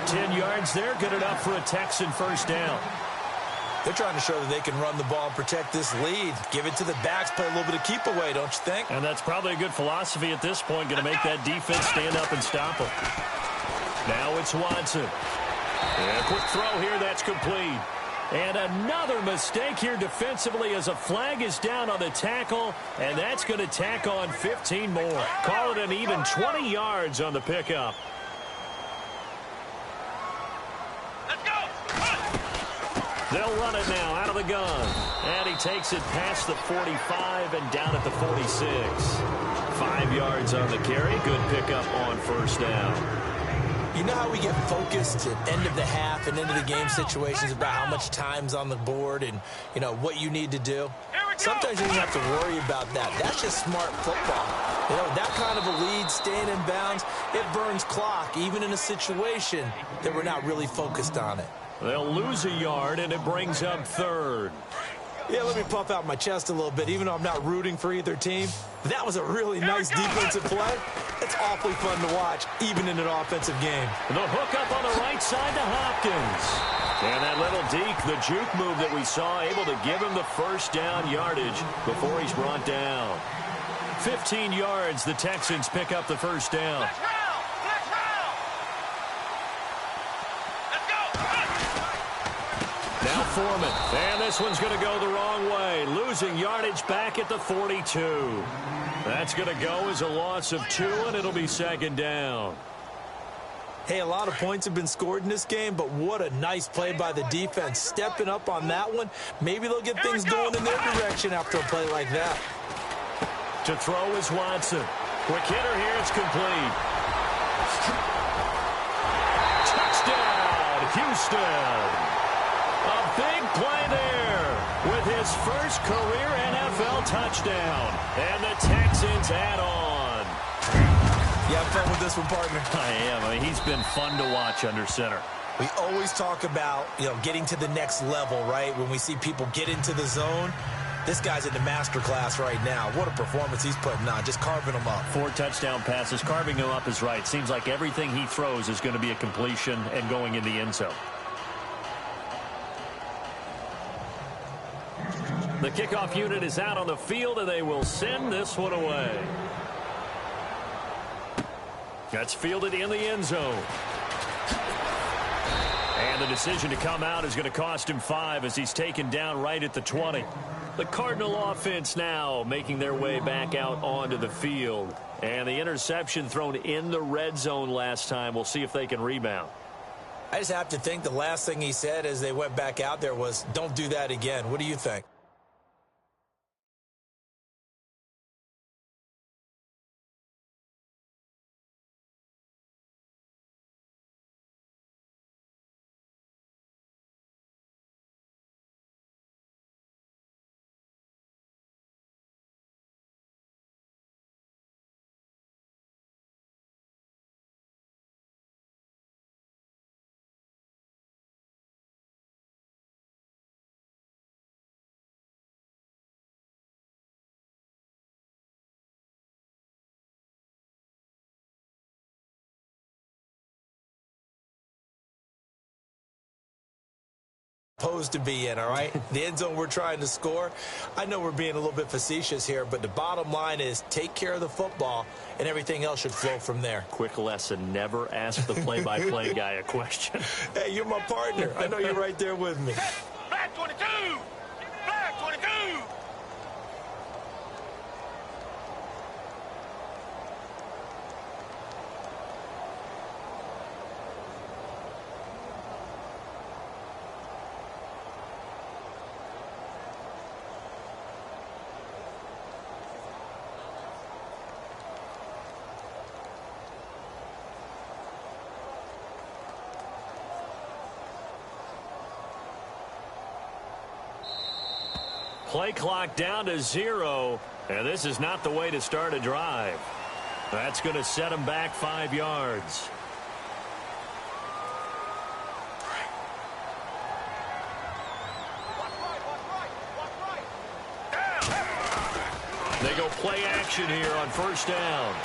10 yards there, good enough for a Texan first down. They're trying to show that they can run the ball and protect this lead. Give it to the backs, play a little bit of keep away, don't you think? And that's probably a good philosophy at this point, going to make that defense stand up and stop them. Now it's Watson. And a quick throw here, that's complete. And another mistake here defensively as a flag is down on the tackle, and that's going to tack on 15 more. Call it an even 20 yards on the pickup. Let's go! They'll run it now out of the gun. And he takes it past the 45 and down at the 46. 5 yards on the carry. Good pickup on first down. You know how we get focused at end of the half and end of the game situations about how much time's on the board and, what you need to do? Sometimes you don't have to worry about that. That's just smart football. That kind of a lead, staying in bounds, it burns clock, even in a situation that we're not really focused on it. They'll lose a yard, and it brings up 3rd. Yeah, let me puff out my chest a little bit, even though I'm not rooting for either team. That was a really nice defensive play. It's awfully fun to watch, even in an offensive game. The hook up on the right side to Hopkins. And that little deke, the juke move that we saw, able to give him the first down yardage before he's brought down. 15 yards, the Texans pick up the first down. Now Foreman. And this one's going to go the wrong way. Losing yardage back at the 42. That's going to go as a loss of 2, and it'll be second down. Hey, a lot of points have been scored in this game, but what a nice play by the defense. Stepping up on that one. Maybe they'll get things going in their direction after a play like that. To throw is Watson. Quick hitter here. It's complete. Touchdown, Houston. A big play there with his first career NFL touchdown. And the Texans add on. You have fun with this one, partner? I am. I mean, he's been fun to watch under center. We always talk about, getting to the next level, right? When we see people get into the zone, this guy's in the master class right now. What a performance he's putting on, just carving them up. 4 touchdown passes. Carving him up is right. Seems like everything he throws is going to be a completion and going in the end zone. The kickoff unit is out on the field, and they will send this one away. That's fielded in the end zone. And the decision to come out is going to cost him 5 as he's taken down right at the 20. The Cardinal offense now making their way back out onto the field. And the interception thrown in the red zone last time. We'll see if they can rebound. I just have to think the last thing he said as they went back out there was, don't do that again. What do you think? Supposed to be in, all right? The end zone we're trying to score. I know we're being a little bit facetious here, but the bottom line is take care of the football, and everything else should flow from there. Quick lesson, never ask the play-by-play guy a question. Hey, you're my partner. I know you're right there with me. Flag 22! Flag 22! Play clock down to 0, and this is not the way to start a drive. That's going to set them back 5 yards. They go play action here on first down.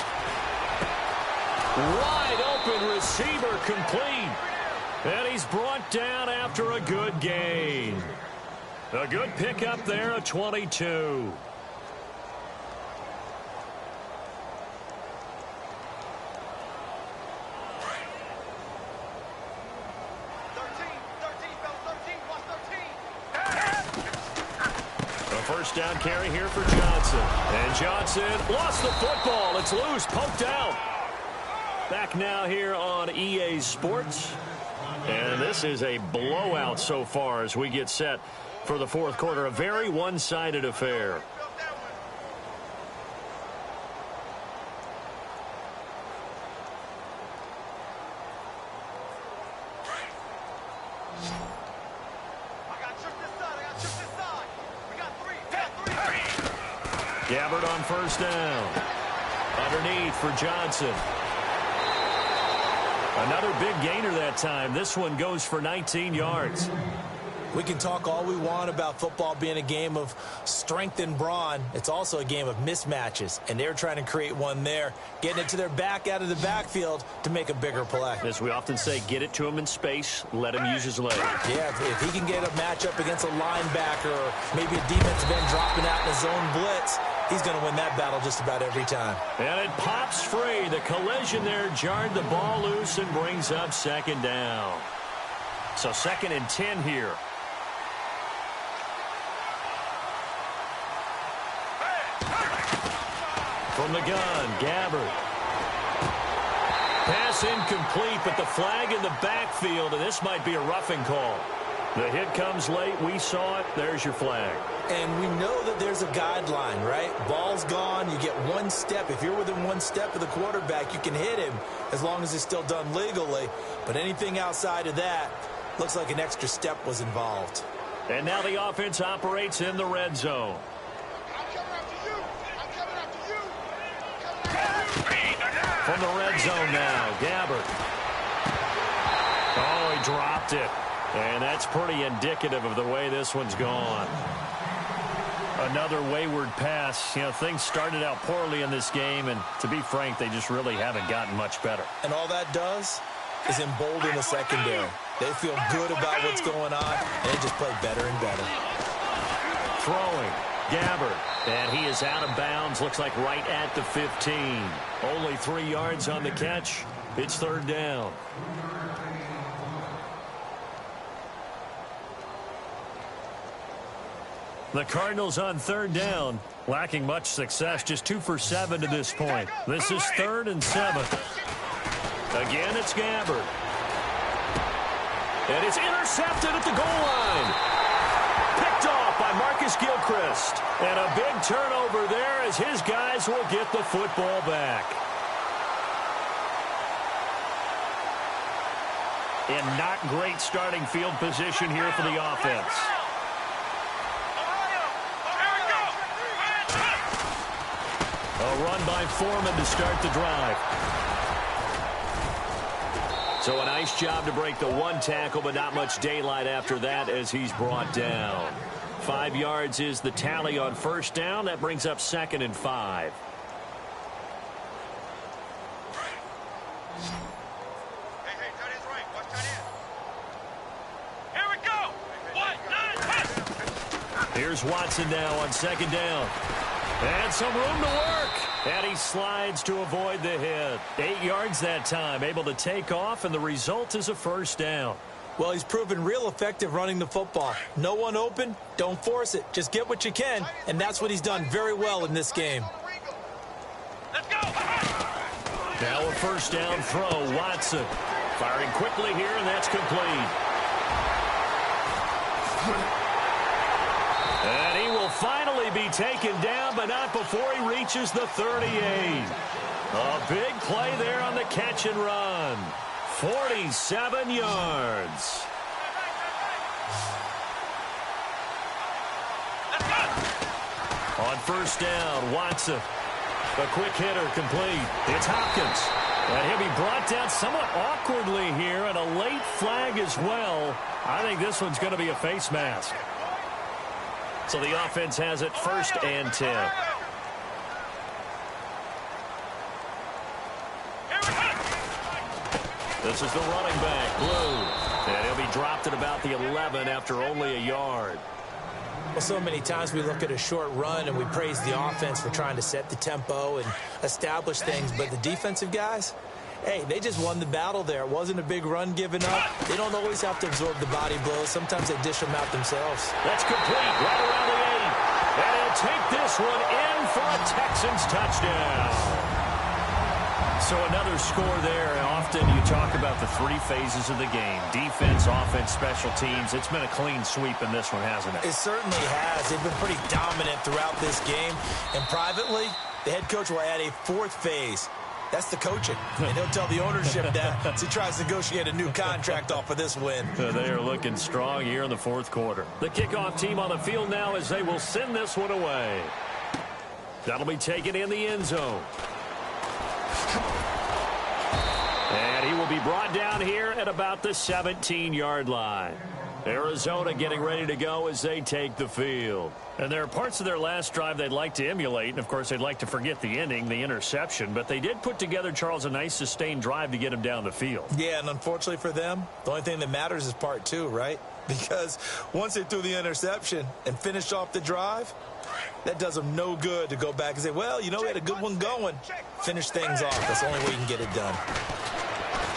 Wide open receiver complete. And he's brought down after a good gain. A good pickup there at 22. A first down carry here for Johnson. And Johnson lost the football. It's loose, poked out. Back now here on EA Sports. And this is a blowout so far as we get set for the fourth quarter. A very one-sided affair. Gabbard on first down. Underneath for Johnson. Another big gainer that time. This one goes for 19 yards. We can talk all we want about football being a game of strength and brawn. It's also a game of mismatches, and they're trying to create one there, getting it to their back out of the backfield to make a bigger play. As we often say, get it to him in space, let him use his legs. Yeah, if he can get a matchup against a linebacker or maybe a defensive end dropping out in a zone blitz, he's going to win that battle just about every time. And it pops free. The collision there jarred the ball loose and brings up second down. So 2nd and 10 here. From the gun, Gabbard. Pass incomplete, but the flag in the backfield, and this might be a roughing call. The hit comes late. We saw it. There's your flag. And we know that there's a guideline, right? Ball's gone. You get one step. If you're within one step of the quarterback, you can hit him as long as it's still done legally. But anything outside of that, looks like an extra step was involved. And now the offense operates in the red zone. From the red zone now, Gabbard. Oh, he dropped it. And that's pretty indicative of the way this one's gone. Another wayward pass. You know, things started out poorly in this game, and to be frank, they just really haven't gotten much better. And all that does is embolden the secondary. They feel good about what's going on, and they just play better and better. Throwing, Gabbard, and he is out of bounds. Looks like right at the 15. Only 3 yards on the catch. It's third down. The Cardinals on third down, lacking much success, just 2 for 7 to this point. This is 3rd and 7. Again, it's Gabbard. And it's intercepted at the goal line. Picked off by Marcus Gilchrist. And a big turnover there as his guys will get the football back. And not great starting field position here for the offense. A run by Foreman to start the drive. So a nice job to break the one tackle, but not much daylight after that as he's brought down. 5 yards is the tally on first down. That brings up 2nd and 5. Hey, tight end's right. Watch tight end. Here we go. 1, 9, 10. Here's Watson now on 2nd down. And some room to work. And he slides to avoid the hit. 8 yards that time, able to take off, and the result is a first down. Well, he's proven real effective running the football. No one open, don't force it. Just get what you can, and that's what he's done very well in this game. Let's go. Now a first down throw, Watson. Firing quickly here, and that's complete. And he will finally be taken down, but not before he reaches the 38. A big play there on the catch and run. 47 yards. On first down, Watson. A quick hitter complete. It's Hopkins. And he'll be brought down somewhat awkwardly here, and a late flag as well. I think this one's going to be a face mask. So the offense has it 1st and 10. This is the running back, Blue. And he'll be dropped at about the 11 after only a yard. Well, so many times we look at a short run and we praise the offense for trying to set the tempo and establish things. But the defensive guys, hey, they just won the battle there. It wasn't a big run given up. They don't always have to absorb the body blows. Sometimes they dish them out themselves. That's complete right around the 8. And he'll take this one in for a Texans touchdown. So another score there. Often you talk about the 3 phases of the game. Defense, offense, special teams. It's been a clean sweep in this one, hasn't it? It certainly has. They've been pretty dominant throughout this game. And privately, the head coach will add a 4th phase. That's the coaching. And he'll tell the ownership that as he tries to negotiate a new contract off of this win. They are looking strong here in the 4th quarter. The kickoff team on the field now as they will send this one away. That'll be taken in the end zone. And he will be brought down here at about the 17-yard line. Arizona getting ready to go as they take the field. And there are parts of their last drive they'd like to emulate. And, of course, they'd like to forget the ending, the interception. But they did put together, Charles, a nice sustained drive to get him down the field. Yeah, and unfortunately for them, the only thing that matters is part 2, right? Because once they threw the interception and finished off the drive, that does them no good to go back and say, well, you know, we had a good one going. Finish things off. That's the only way you can get it done.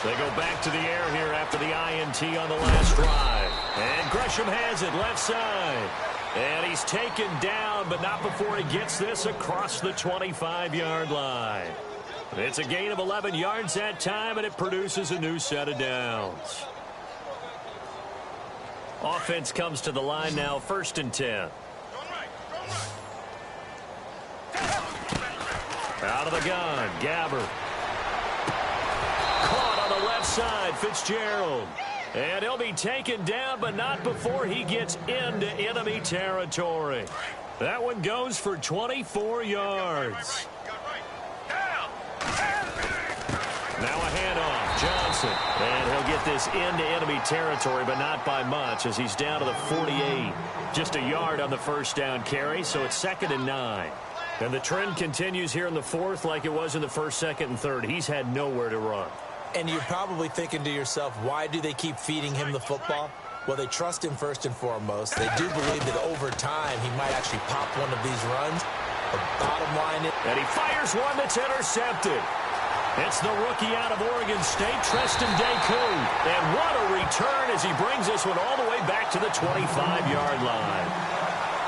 They go back to the air here after the INT on the last drive. And Gresham has it left side. And he's taken down, but not before he gets this across the 25-yard line. It's a gain of 11 yards that time, and it produces a new set of downs. Offense comes to the line now, 1st and 10. Out of the gun, Gabbert. Caught on the left side, Fitzgerald. And he'll be taken down, but not before he gets into enemy territory. That one goes for 24 yards. Now a handoff, Johnson. And he'll get this into enemy territory, but not by much as he's down to the 48. Just a yard on the first down carry, so it's 2nd and 9. And the trend continues here in the 4th like it was in the 1st, 2nd, and 3rd. He's had nowhere to run. And you're probably thinking to yourself, why do they keep feeding him the football? Well, they trust him first and foremost. They do believe that over time he might actually pop one of these runs. The bottom line is... And he fires one that's intercepted. It's the rookie out of Oregon State, Treston Deku. And what a return as he brings this one all the way back to the 25-yard line.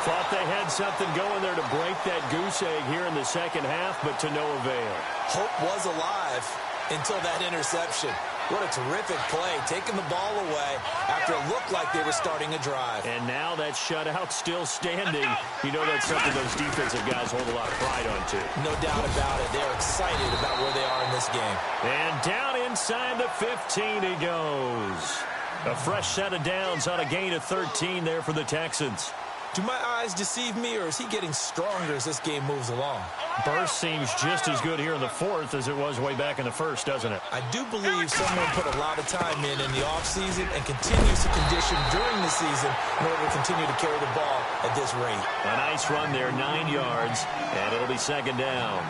Thought they had something going there to break that goose egg here in the second half, but to no avail. Hope was alive until that interception. What a terrific play, taking the ball away after it looked like they were starting a drive. And now that shutout still standing. You know that's something those defensive guys hold a lot of pride on, too. No doubt about it. They're excited about where they are in this game. And down inside the 15 he goes. A fresh set of downs on a gain of 13 there for the Texans. Do my eyes deceive me, or is he getting stronger as this game moves along? Burst seems just as good here in the 4th as it was way back in the 1st, doesn't it? I do believe someone put a lot of time in the offseason and continues to condition during the season in order to continue to carry the ball at this rate. A nice run there, 9 yards, and it'll be 2nd down.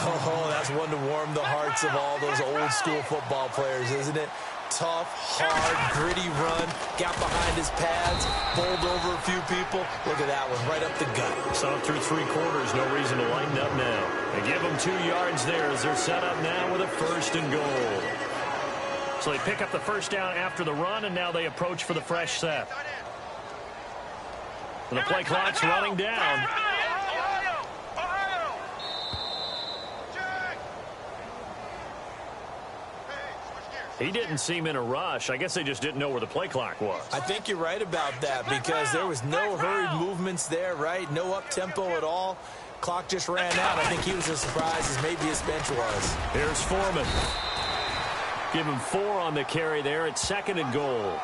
Oh, that's one to warm the hearts of all those old-school football players, isn't it? Tough, hard, gritty run, got behind his pads, bowled over a few people. Look at that one, right up the gut. Saw through 3 quarters, no reason to lighten up now. They give them 2 yards there as they're set up now with a 1st and goal. So they pick up the 1st down after the run, and now they approach for the fresh set. And the play clock's running down. He didn't seem in a rush. I guess they just didn't know where the play clock was. I think you're right about that because there was no hurried movements there, right? No up-tempo at all. Clock just ran out. I think he was as surprised as maybe his bench was. Here's Foreman. Give him 4 on the carry there. It's 2nd and goal.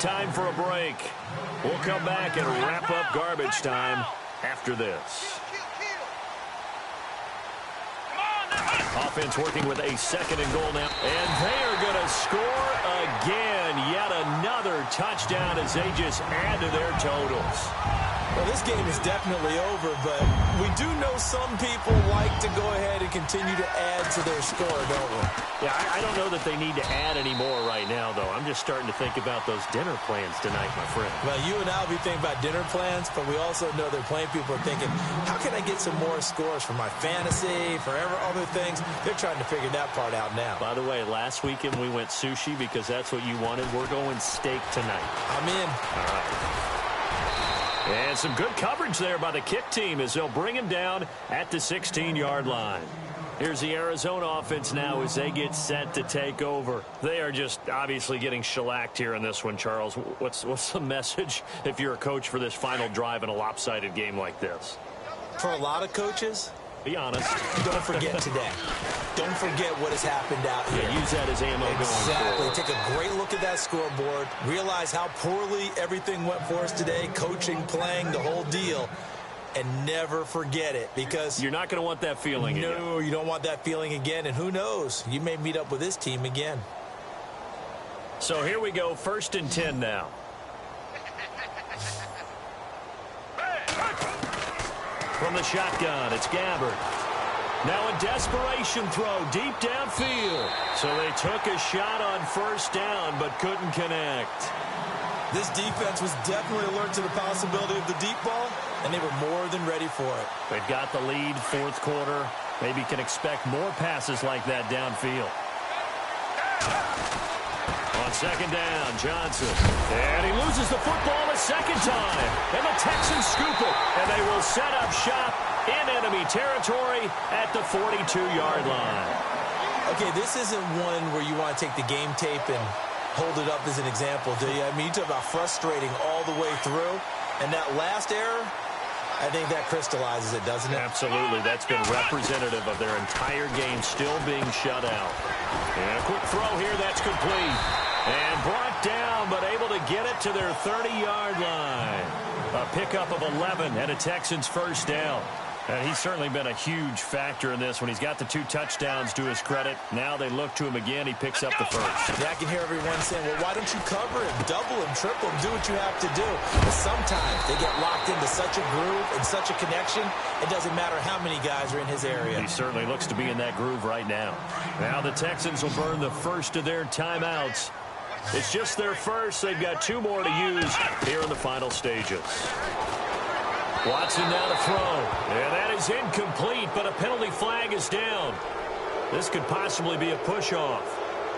Time for a break. We'll come back and wrap up garbage time after this. Offense working with a 2nd and goal now. And they are going to score again. Yet another touchdown as they just add to their totals. Well, this game is definitely over, but we do know some people like to go ahead and continue to add to their score, don't we? Yeah, I don't know that they need to add any more right now, though. I'm just starting to think about those dinner plans tonight, my friend. Well, you and I will be thinking about dinner plans, but we also know that plenty of people are thinking, how can I get some more scores for my fantasy, for other things? They're trying to figure that part out now. By the way, last weekend we went sushi because that's what you wanted. We're going steak tonight. I'm in. All right. And some good coverage there by the kick team as they'll bring him down at the 16-yard line. Here's the Arizona offense now as they get set to take over. They are just obviously getting shellacked here in this one, Charles. What's the message if you're a coach for this final drive in a lopsided game like this? For a lot of coaches, be honest. Don't forget today. Don't forget what has happened out here. Yeah, use that as ammo going forward. Exactly. Take a great look at that scoreboard. Realize how poorly everything went for us today. Coaching, playing, the whole deal. And never forget it because... You're not going to want that feeling again. No, you don't want that feeling again. And who knows? You may meet up with this team again. So here we go. 1st and 10 now. From the shotgun, it's Gabbert. Now a desperation throw deep downfield. So they took a shot on 1st down but couldn't connect. This defense was definitely alert to the possibility of the deep ball, and they were more than ready for it. They've got the lead, fourth quarter. Maybe can expect more passes like that downfield. On second down, Johnson. And he loses the football a second time. And the Texans scoop it. And they will set up shop in enemy territory at the 42-yard line. Okay, this isn't one where you want to take the game tape and hold it up as an example, do you? I mean, you talk about frustrating all the way through. And that last error, I think that crystallizes it, doesn't it? Absolutely. That's been representative of their entire game still being shut out. And a quick throw here. That's complete. And brought down, but able to get it to their 30-yard line. A pickup of 11 and a Texans first down. And he's certainly been a huge factor in this when he's got the 2 touchdowns to his credit. Now they look to him again. He picks up the first. Yeah, I can hear everyone saying, well, why don't you cover him, double him, triple him, do what you have to do. But sometimes they get locked into such a groove and such a connection, it doesn't matter how many guys are in his area. He certainly looks to be in that groove right now. Now the Texans will burn the first of their timeouts. It's just their first. They've got 2 more to use here in the final stages. Watson now to throw. And that is incomplete, but a penalty flag is down. This could possibly be a push-off.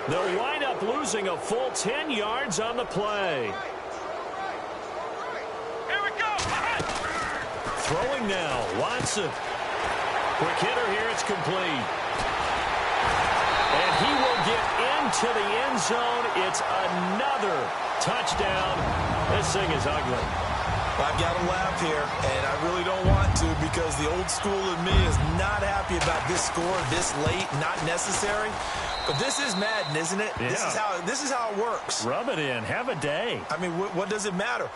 They'll wind up losing a full 10 yards on the play. Here we go. Throwing now, Watson. Quick hitter here, it's complete. And he will get into the end zone. It's another touchdown. This thing is ugly. I've got to laugh here, and I really don't want to because the old school in me is not happy about this score this late, not necessary. But this is Madden, isn't it? Yeah. This is how it works. Rub it in. Have a day. I mean, what does it matter?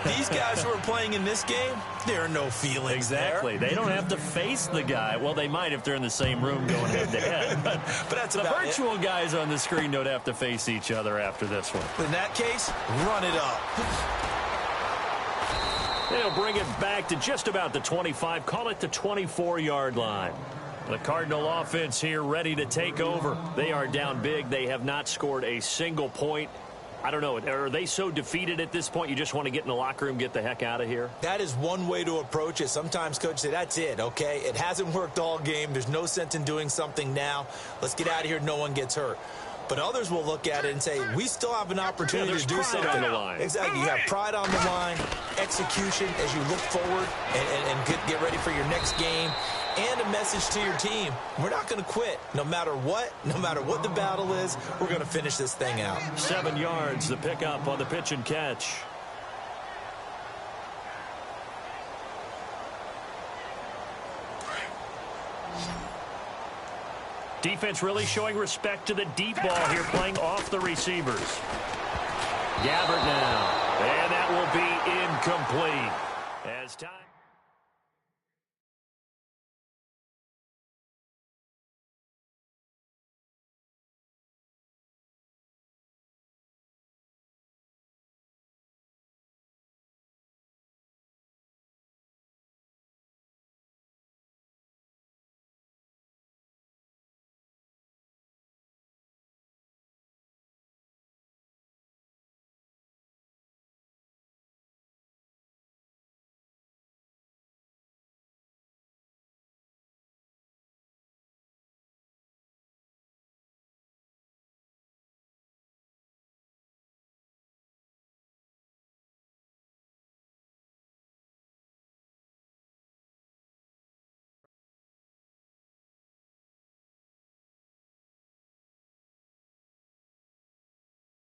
These guys who are playing in this game, there are no feelings Exactly. there. They don't have to face the guy. Well, they might if they're in the same room going head-to-head. But that's the about virtual guys on the screen don't have to face each other after this one. In that case, run it up. They'll bring it back to just about the 25, call it the 24-yard line. The Cardinal offense here ready to take over. They are down big. They have not scored a single point. I don't know. Are they so defeated at this point you just want to get in the locker room, get the heck out of here? That is one way to approach it. Sometimes coaches say, that's it, okay? It hasn't worked all game. There's no sense in doing something now. Let's get out of here. No one gets hurt. But others will look at it and say, we still have an opportunity to do something. On the line. Exactly. You have pride on the line, execution as you look forward and get ready for your next game, and a message to your team. We're not going to quit. No matter what the battle is, we're going to finish this thing out. 7 yards, the pickup on the pitch and catch. Defense really showing respect to the deep ball here, playing off the receivers. Gabbert now, and that will be incomplete.